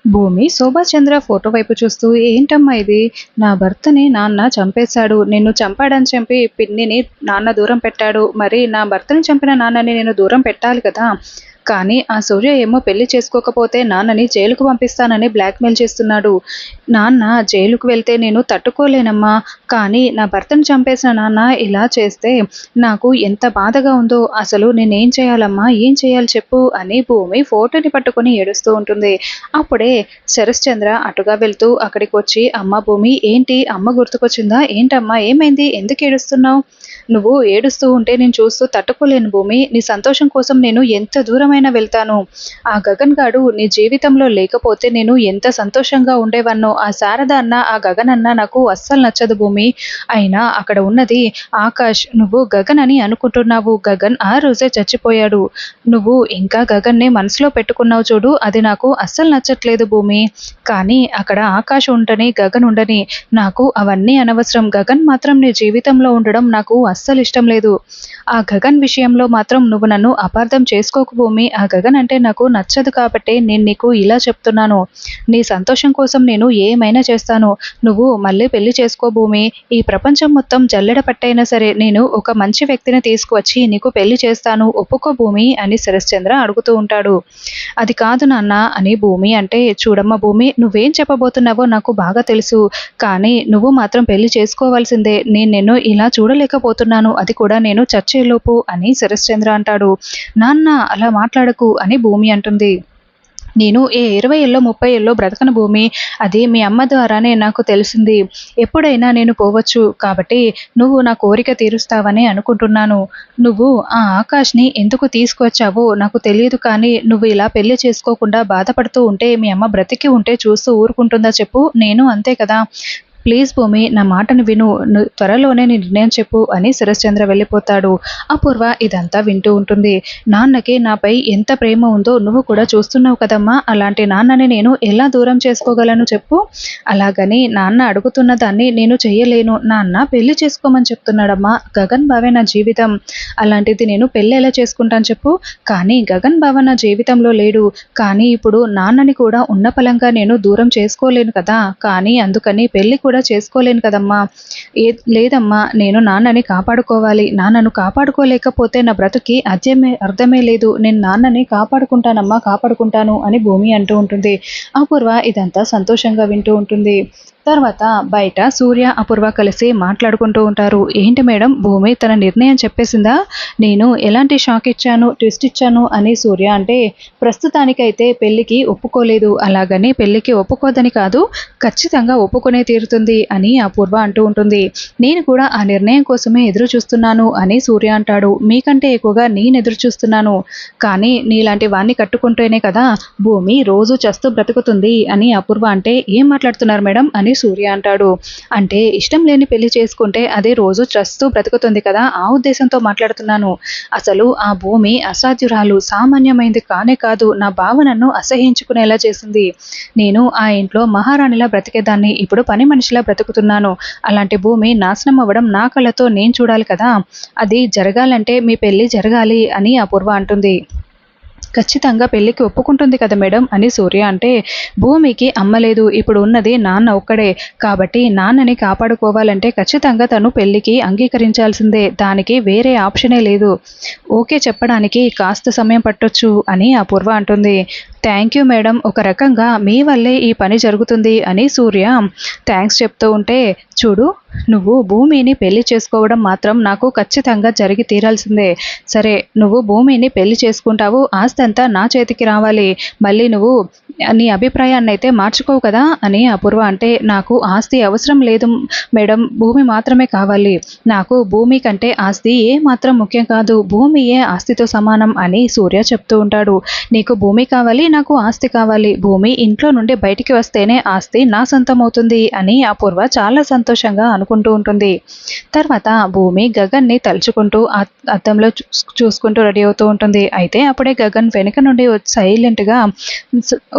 భూమి శోభాచంద్ర ఫోటో వైపు చూస్తూ ఏంటమ్మా ఇది? నా భర్తని నాన్న చంపేశాడు. నిన్ను చంపాడని చెప్పి పిన్నిని నాన్న దూరం పెట్టాడు. మరి నా భర్తని చంపిన నాన్నని నేను దూరం పెట్టాలి కదా! కానీ ఆ సూర్య ఏమో పెళ్లి చేసుకోకపోతే నాన్నని జైలుకు పంపిస్తానని బ్లాక్‌మెయిల్ చేస్తున్నాడు. నాన్న జైలుకు వెళ్తే నేను తట్టుకోలేనమ్మా. కానీ నా భర్తను చంపేసిన నాన్న ఇలా చేస్తే నాకు ఎంత బాధగా ఉందో. అసలు నేనేం చేయాలమ్మా? ఏం చేయాలి చెప్పు? అని భూమి ఫోటోని పట్టుకొని ఏడుస్తూ ఉంటుంది. అప్పుడే శరశ్చంద్ర అటుగా వెళ్తూ అక్కడికొచ్చి అమ్మ భూమి ఏంటి? అమ్మ గుర్తుకొచ్చిందా? ఏంటమ్మా ఏమైంది? ఎందుకు ఏడుస్తున్నావు? నువ్వు ఏడుస్తూ ఉంటే నేను చూస్తూ తట్టుకోలేను భూమి. నీ సంతోషం కోసం నేను ఎంత దూరమైనా వెళ్తాను. ఆ గగన్ గాడు నీ జీవితంలో లేకపోతే నేను ఎంత సంతోషంగా ఉండేవాన్నో. ఆ శారద అన్న, ఆ గగన్ అన్న నాకు అస్సలు నచ్చదు భూమి. అయినా అక్కడ ఉన్నది ఆకాష్. నువ్వు గగన్ అని అనుకుంటున్నావు. గగన్ ఆ రోజే చచ్చిపోయాడు. నువ్వు ఇంకా గగన్‌ని మనసులో పెట్టుకున్నావు చూడు. అది నాకు అస్సలు నచ్చట్లేదు భూమి. కానీ అక్కడ ఆకాష్ ఉండని, గగన్ ఉండని నాకు అవన్నీ అనవసరం. గగన్ మాత్రం నీ జీవితంలో ఉండడం నాకు అస్సలు ఇష్టం లేదు. ఆ గగన్ విషయంలో మాత్రం నువ్వు నన్ను అపార్థం చేసుకోకు భూమి. ఆ గగన్ అంటే నాకు నచ్చదు కాబట్టే నేను నీకు ఇలా చెప్తున్నాను. నీ సంతోషం కోసం నేను ఏమైనా చేస్తాను. నువ్వు మళ్ళీ పెళ్లి చేసుకో భూమి. ఈ ప్రపంచం మొత్తం జల్లెడ పట్టైనా సరే నేను ఒక మంచి వ్యక్తిని తీసుకువచ్చి నీకు పెళ్లి చేస్తాను. ఒప్పుకో భూమి అని శరశ్చంద్ర అడుగుతూ ఉంటాడు. అది కాదు నాన్న అని భూమి అంటే, చూడమ్మ భూమి నువ్వేం చెప్పబోతున్నావో నాకు బాగా తెలుసు. కానీ నువ్వు మాత్రం పెళ్లి చేసుకోవాల్సిందే. నేను నిన్ను ఇలా చూడలేకపోతున్నాను. అది కూడా నేను చచ్చేలోపు అని శరశ్చంద్ర అంటాడు. నాన్న అలా మాట్లాడకు అని భూమి అంటుంది. నేను ఏ 20 ఏళ్ళో, 30 ఏళ్ళో బ్రతకను భూమి. అది మీ అమ్మ ద్వారానే నాకు తెలిసింది. ఎప్పుడైనా నేను పోవచ్చు. కాబట్టి నువ్వు నా కోరిక తీరుస్తావని అనుకుంటున్నాను. నువ్వు ఆ ఆకాష్‌ని ఎందుకు తీసుకువచ్చావో నాకు తెలియదు కానీ నువ్వు ఇలా పెళ్లి చేసుకోకుండా బాధపడుతూ ఉంటే మీ అమ్మ బ్రతికి ఉంటే చూస్తూ ఊరుకుంటుందా చెప్పు? నేను అంతే కదా! ప్లీజ్ భూమి నా మాటను విను. త్వరలోనే నీ నిర్ణయం చెప్పు అని శరశ్చంద్ర వెళ్ళిపోతాడు. అపూర్వ ఇదంతా వింటూ ఉంటుంది. నాన్నకి నాపై ఎంత ప్రేమ ఉందో నువ్వు కూడా చూస్తున్నావు కదమ్మా! అలాంటి నాన్నని నేను ఎలా దూరం చేసుకోగలను చెప్పు? అలాగని నాన్న అడుగుతున్న దాన్ని నేను చెయ్యలేను. నాన్న పెళ్లి చేసుకోమని చెప్తున్నాడమ్మా. గగన్ బావే నా జీవితం. అలాంటిది నేను పెళ్లి ఎలా చేసుకుంటాను చెప్పు? కానీ గగన్ బావ నా జీవితంలో లేడు. కానీ ఇప్పుడు నాన్నని కూడా ఉన్న పళంగా నేను దూరం చేసుకోలేను కదా! కానీ అందుకని పెళ్లి కూడా చేసుకోలేను కదమ్మా! లేదమ్మా నేను నాన్నని కాపాడుకోవాలి. నాన్నను కాపాడుకోలేకపోతే నా బ్రతుకి అర్థమే లేదు. నేను నాన్నని కాపాడుకుంటానమ్మా కాపాడుకుంటాను అని భూమి అంటూ ఉంటుంది. అపూర్వ ఇదంతా సంతోషంగా వింటూ ఉంటుంది. తర్వాత బయట సూర్య, అపూర్వ కలిసి మాట్లాడుకుంటూ ఉంటారు. ఏంటి మేడం భూమి తన నిర్ణయం చెప్పేసిందా? నేను ఎలాంటి షాక్ ఇచ్చాను, ట్విస్ట్ ఇచ్చాను అని సూర్య అంటే, ప్రస్తుతానికైతే పెళ్లికి ఒప్పుకోలేదు. అలాగని పెళ్లికి ఒప్పుకోదని కాదు, ఖచ్చితంగా ఒప్పుకునే తీరుతుంది అని అపూర్వ అంటూ ఉంటుంది. నేను కూడా ఆ నిర్ణయం కోసమే ఎదురు చూస్తున్నాను అని సూర్య అంటాడు. మీకంటే ఎక్కువగా నేను ఎదురు చూస్తున్నాను. కానీ నీలాంటి వాణ్ణి కట్టుకుంటేనే కదా భూమి రోజు చస్తూ బ్రతుకుతుంది అని అపూర్వ అంటే, ఏం మాట్లాడుతున్నారు మేడం అని సూర్య అంటాడు. అంటే ఇష్టం లేని పెళ్లి చేసుకుంటే అదే రోజు చస్తూ బ్రతుకుతుంది కదా! ఆ ఉద్దేశంతో మాట్లాడుతున్నాను. అసలు ఆ భూమి అసాధ్యురాలు, సామాన్యమైంది కానే కాదు. నా బావ నన్ను అసహ్యించుకునేలా చేసింది. నేను ఆ ఇంట్లో మహారాణిలా బ్రతికేదాన్ని. ఇప్పుడు పని మనిషిలా బ్రతుకుతున్నాను. అలాంటి భూమి నాశనం అవ్వడం నా కళ్ళతో నేను చూడాలి కదా! అది జరగాలంటే మీ పెళ్లి జరగాలి అని అపూర్వ అంటుంది. ఖచ్చితంగా పెళ్లికి ఒప్పుకుంటుంది కదా మేడం అని సూర్య అంటే, భూమికి అమ్మ లేదు. ఇప్పుడు ఉన్నది నాన్న ఒక్కడే. కాబట్టి నాన్నని కాపాడుకోవాలంటే ఖచ్చితంగా తను పెళ్లికి అంగీకరించాల్సిందే. దానికి వేరే ఆప్షనే లేదు. ఓకే చెప్పడానికి కాస్త సమయం పట్టొచ్చు అని అపూర్వ అంటుంది. Thank you madam. ఒక రకంగా మీ వల్లే ఈ పని జరుగుతుంది అని సూర్య థ్యాంక్స్ చెప్తూ ఉంటే, చూడు నువ్వు భూమిని పెళ్లి చేసుకోవడం మాత్రం నాకు ఖచ్చితంగా జరిగి తీరాల్సిందే. సరే నువ్వు భూమిని పెళ్లి చేసుకుంటావు. ఆస్తి అంతా నా చేతికి రావాలి. మళ్ళీ నువ్వు నీ అభిప్రాయాన్ని అయితే మార్చుకోవు కదా అని అపూర్వ అంటే, నాకు ఆస్తి అవసరం లేదు మేడం. భూమి మాత్రమే కావాలి. నాకు భూమి కంటే ఆస్తి ఏ మాత్రం ముఖ్యం కాదు. భూమియే ఆస్తితో సమానం అని సూర్య చెప్తూ ఉంటాడు. నీకు భూమి కావాలి, నాకు ఆస్తి కావాలి. భూమి ఇంట్లో నుండి బయటికి వస్తేనే ఆస్తి నా సొంతం అవుతుంది అని అపూర్వ చాలా సంతోషంగా అనుకుంటూ ఉంటుంది. తర్వాత భూమి గగన్ని తలుచుకుంటూ అద్దంలో చూసుకుంటూ రెడీ అవుతూ ఉంటుంది. అయితే అప్పుడే గగన్ వెనుక నుండి సైలెంట్గా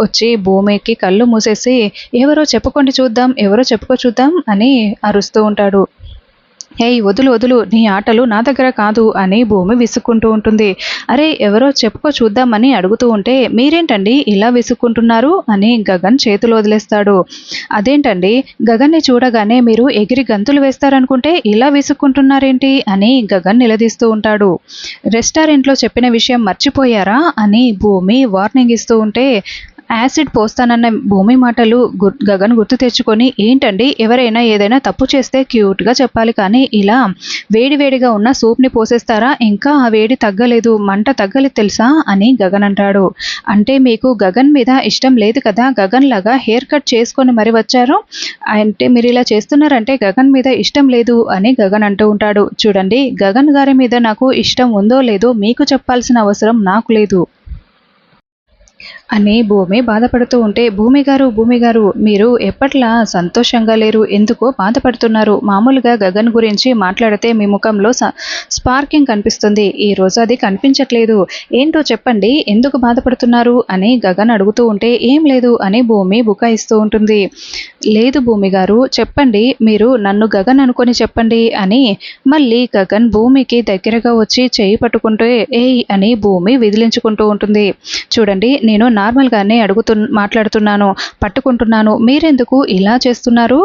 వచ్చి భూమికి కళ్ళు మూసేసి, ఎవరో చెప్పుకోండి చూద్దాం, ఎవరో చెప్పుకో చూద్దాం అని అరుస్తూ ఉంటాడు. ఏయ్ వదులు వదులు నీ ఆటలు నా దగ్గర కాదు అని భూమి విసుక్కుంటూ ఉంటుంది. అరే ఎవరో చెప్పుకో చూద్దామని అడుగుతూ ఉంటే మీరేంటండి ఇలా విసుక్కుంటున్నారు అని గగన్ చేతులు వదిలేస్తాడు. అదేంటండి గగన్ని చూడగానే మీరు ఎగిరి గంతులు వేస్తారనుకుంటే ఇలా విసుక్కుంటున్నారేంటి అని గగన్ నిలదీస్తూ ఉంటాడు. రెస్టారెంట్లో చెప్పిన విషయం మర్చిపోయారా అని భూమి వార్నింగ్ ఇస్తూ ఉంటే యాసిడ్ పోస్తానన్న భూమి మాటలు గగన్ గుర్తు తెచ్చుకొని ఏంటండి ఎవరైనా ఏదైనా తప్పు చేస్తే క్యూట్గా చెప్పాలి కానీ ఇలా వేడివేడిగా ఉన్న సూప్ని పోసేస్తారా ఇంకా ఆ వేడి తగ్గలేదు మంట తగ్గలేదు తెలుసా అని గగన్ అంటాడు. అంటే మీకు గగన్ మీద ఇష్టం లేదు కదా గగన్ లాగా హెయిర్ కట్ చేసుకొని మరి వచ్చారు అంటే మీరు ఇలా చేస్తున్నారంటే గగన్ మీద ఇష్టం లేదు అని గగన్ అంటూ ఉంటాడు. చూడండి గగన్ గారి మీద నాకు ఇష్టం ఉందో లేదో మీకు చెప్పాల్సిన అవసరం నాకు లేదు అని భూమి బాధపడుతూ ఉంటే భూమి గారు మీరు ఎప్పట్లా సంతోషంగా లేరు ఎందుకో బాధపడుతున్నారు మామూలుగా గగన్ గురించి మాట్లాడితే మీ ముఖంలో స్పార్కింగ్ కనిపిస్తుంది ఈ రోజు అది కనిపించట్లేదు ఏంటో చెప్పండి ఎందుకు బాధపడుతున్నారు అని గగన్ అడుగుతూ ఉంటే ఏం లేదు అని భూమి బుకాయిస్తూ ఉంటుంది. లేదు భూమి గారు చెప్పండి మీరు నన్ను గగన్ అనుకొని చెప్పండి అని మళ్ళీ గగన్ భూమికి దగ్గరగా వచ్చి చేయి పట్టుకుంటే ఏయ్ అని భూమి విదిలించుకుంటూ ఉంటుంది. చూడండి నేను నార్మల్గానే మాట్లాడుతున్నాను పట్టుకుంటున్నాను మీరెందుకు ఇలా చేస్తున్నారు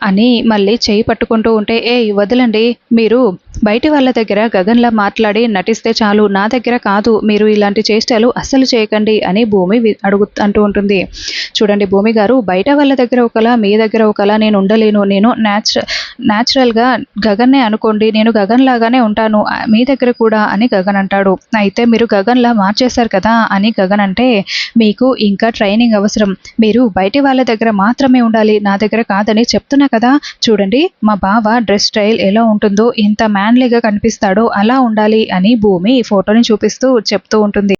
అని మళ్ళీ చేయి పట్టుకుంటూ ఉంటే వదలండి మీరు బయటి వాళ్ళ దగ్గర గగన్లా మాట్లాడి నటిస్తే చాలు నా దగ్గర కాదు మీరు ఇలాంటి చేష్టలు అస్సలు చేయకండి అని భూమి అంటూ ఉంటుంది. చూడండి భూమి గారు బయట వాళ్ళ దగ్గర ఒకలా మీ దగ్గర ఒకలా నేను ఉండలేను నేను న్యాచురల్గా గగన్నే అనుకోండి నేను గగన్ లాగానే ఉంటాను మీ దగ్గర కూడా అని గగన్ అంటాడు. అయితే మీరు గగన్లా మార్చేశారు కదా అని గగన్ అంటే మీకు ఇంకా ట్రైనింగ్ అవసరం మీరు బయటి వాళ్ళ దగ్గర మాత్రమే ఉండాలి నా దగ్గర కాదని చెప్తున్నా కదా చూడండి మా బావ డ్రెస్ స్టైల్ ఎలా ఉంటుందో ఎంత మ్యాన్లీగా కనిపిస్తాడో అలా ఉండాలి అని భూమి ఫోటోని చూపిస్తూ చెప్తూ ఉంటుంది.